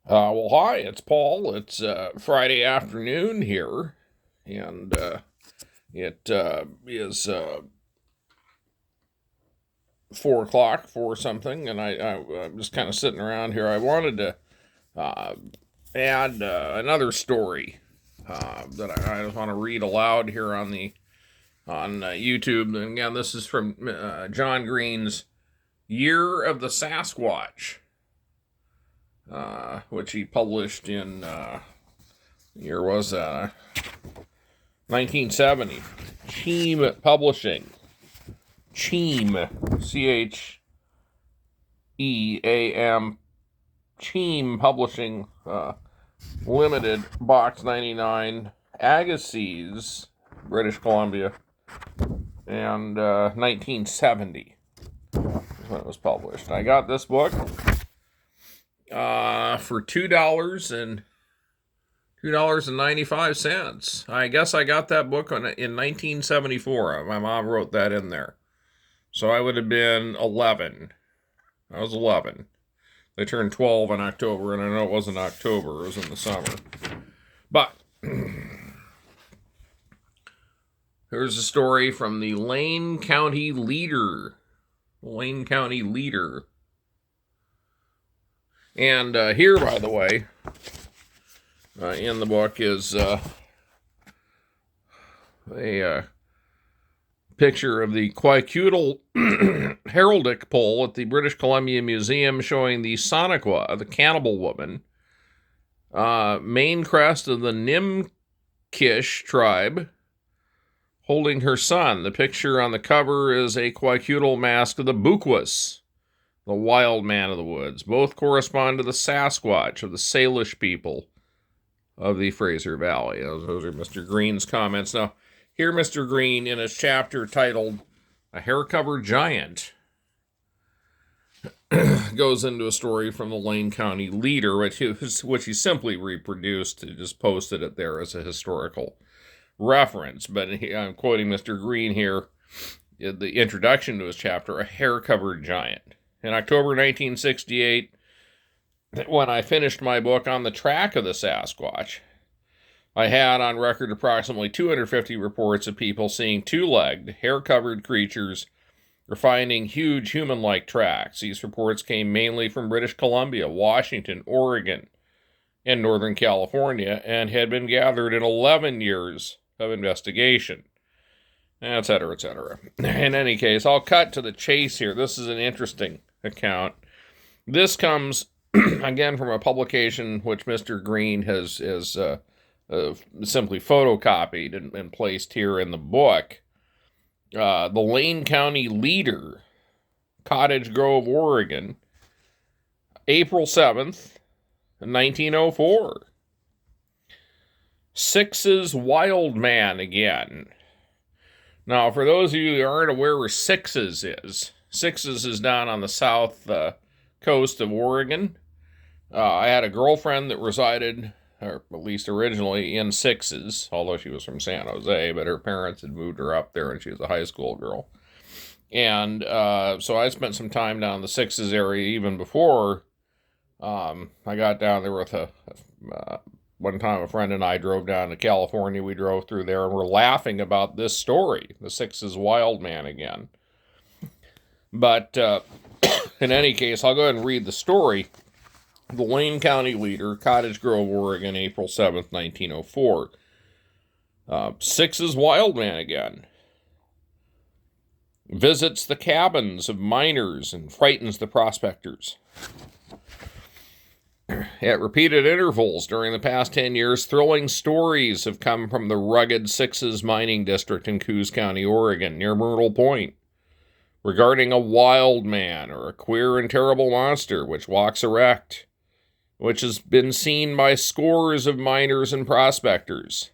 Well, hi, it's Paul. It's Friday afternoon here, and it is 4 o'clock, four something, and I'm just kind of sitting around here. I wanted to uh, add another story that I just want to read aloud here on YouTube. And again, this is from John Green's Year of the Sasquatch, which he published in year was 1970. Cheam Publishing. Cheam. Cheam. Cheam Publishing Limited. Box 99. Agassiz, British Columbia. And 1970 is when it was published. I got this book for $2.95. I guess I got that book in 1974. My mom wrote that in there. So I would have been 11. I was 11. They turned 12 in October, and I know it wasn't October, it was in the summer. But here's a story from the Lane County Leader. Lane County Leader. And here, by the way, in the book is a picture of the Quequedal heraldic pole at the British Columbia Museum showing the Soniqua, the cannibal woman, main crest of the Nimkish tribe, holding her son. The picture on the cover is a Quequedal mask of the Bukwas, the wild man of the woods. Both correspond to the Sasquatch of the Salish people of the Fraser Valley. Those are Mr. Green's comments. Now, here Mr. Green, in his chapter titled A Hair-Covered Giant, goes into a story from the Lane County Leader, which he simply reproduced, and just posted it there as a historical reference. But I'm quoting Mr. Green here, the introduction to his chapter, A Hair-Covered Giant. In October 1968, when I finished my book On the Track of the Sasquatch, I had on record approximately 250 reports of people seeing two-legged, hair-covered creatures or finding huge human-like tracks. These reports came mainly from British Columbia, Washington, Oregon, and Northern California, and had been gathered in 11 years of investigation, etc., etc. In any case, I'll cut to the chase here. This is an interesting account. This comes, again, from a publication which Mr. Green has simply photocopied and placed here in the book. The Lane County Leader, Cottage Grove, Oregon, April 7th, 1904. Six's Wildman again. Now, for those of you who aren't aware where Six's is down on the south coast of Oregon. I had a girlfriend that resided, or at least originally, in Six's, although she was from San Jose, but her parents had moved her up there and she was a high school girl. And so I spent some time down the Six's area even before I got down there with one time a friend and I drove down to California. We drove through there and we're laughing about this story, the Six's Wildman again. But in any case, I'll go ahead and read the story. The Lane County Leader, Cottage Grove, Oregon, April 7th, 1904. Six's Wildman again. Visits the cabins of miners and frightens the prospectors. At repeated intervals during the past 10 years, thrilling stories have come from the rugged Six's mining district in Coos County, Oregon, near Myrtle Point, regarding a wild man or a queer and terrible monster which walks erect, which has been seen by scores of miners and prospectors.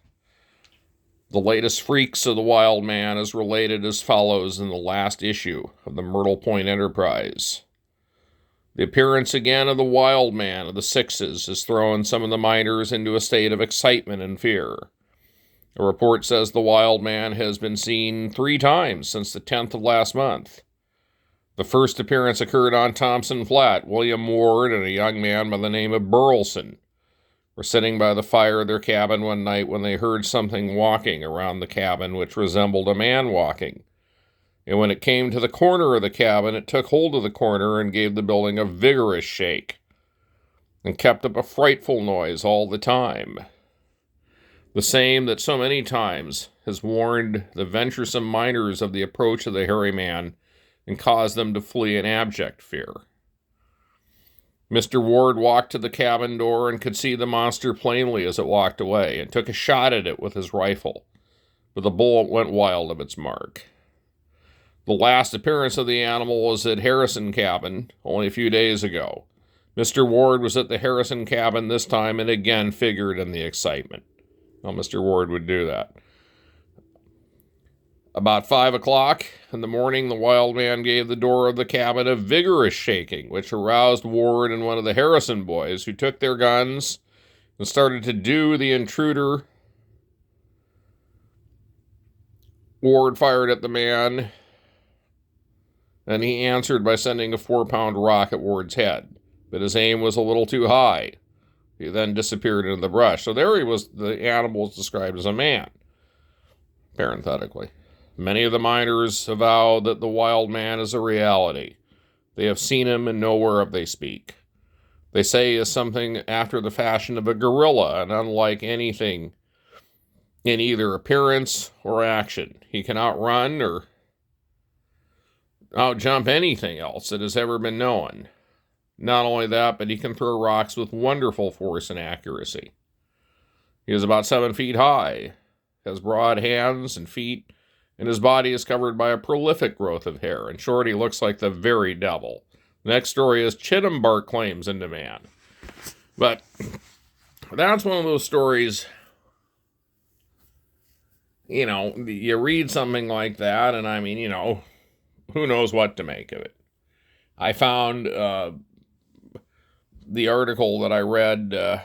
The latest freaks of the wild man is related as follows in the last issue of the Myrtle Point Enterprise. The appearance again of the wild man of the Sixes has thrown some of the miners into a state of excitement and fear. A report says the wild man has been seen 3 times since the 10th of last month. The first appearance occurred on Thompson Flat. William Ward and a young man by the name of Burleson were sitting by the fire of their cabin one night when they heard something walking around the cabin which resembled a man walking. And when it came to the corner of the cabin, it took hold of the corner and gave the building a vigorous shake, and kept up a frightful noise all the time. The same that so many times has warned the venturesome miners of the approach of the hairy man and caused them to flee in abject fear. Mr. Ward walked to the cabin door and could see the monster plainly as it walked away, and took a shot at it with his rifle, but the bullet went wild of its mark. The last appearance of the animal was at Harrison Cabin only a few days ago. Mr. Ward was at the Harrison Cabin this time and again figured in the excitement. Well, Mr. Ward would do that. About 5 o'clock in the morning, the wild man gave the door of the cabin a vigorous shaking, which aroused Ward and one of the Harrison boys, who took their guns and started to do the intruder. Ward fired at the man, and he answered by sending a 4-pound rock at Ward's head, but his aim was a little too high. He then disappeared into the brush. So there he was. The animal was described as a man, parenthetically. Many of the miners avow that the wild man is a reality. They have seen him and know whereof they speak. They say he is something after the fashion of a gorilla, and unlike anything in either appearance or action. He can outrun or outjump anything else that has ever been known. Not only that, but he can throw rocks with wonderful force and accuracy. He is about 7 feet high, has broad hands and feet, and his body is covered by a prolific growth of hair. In short, he looks like the very devil. The next story is Chittenden bark claims into man. But that's one of those stories, you read something like that, and I mean, who knows what to make of it. I found the article that I read, the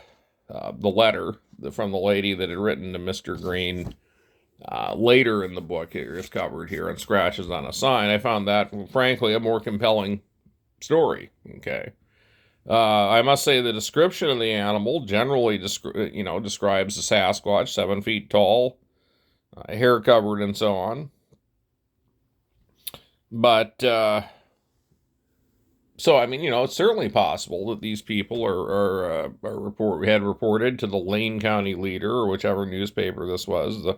letter from the lady that had written to Mr. Green later in the book. It is covered here in Scratches on a Sign. I found that, frankly, a more compelling story. Okay. I must say the description of the animal generally describes a Sasquatch, 7 feet tall, hair covered and so on. But, so, I mean, it's certainly possible that these people had reported to the Lane County Leader, or whichever newspaper this was, the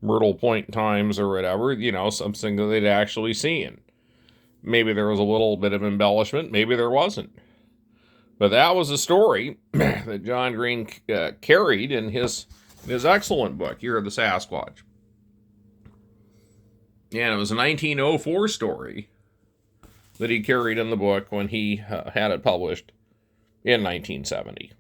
Myrtle Point Times or whatever, something that they'd actually seen. Maybe there was a little bit of embellishment, maybe there wasn't. But that was a story that John Green carried in his excellent book, Year of the Sasquatch. And it was a 1904 story that he carried in the book when he had it published in 1970.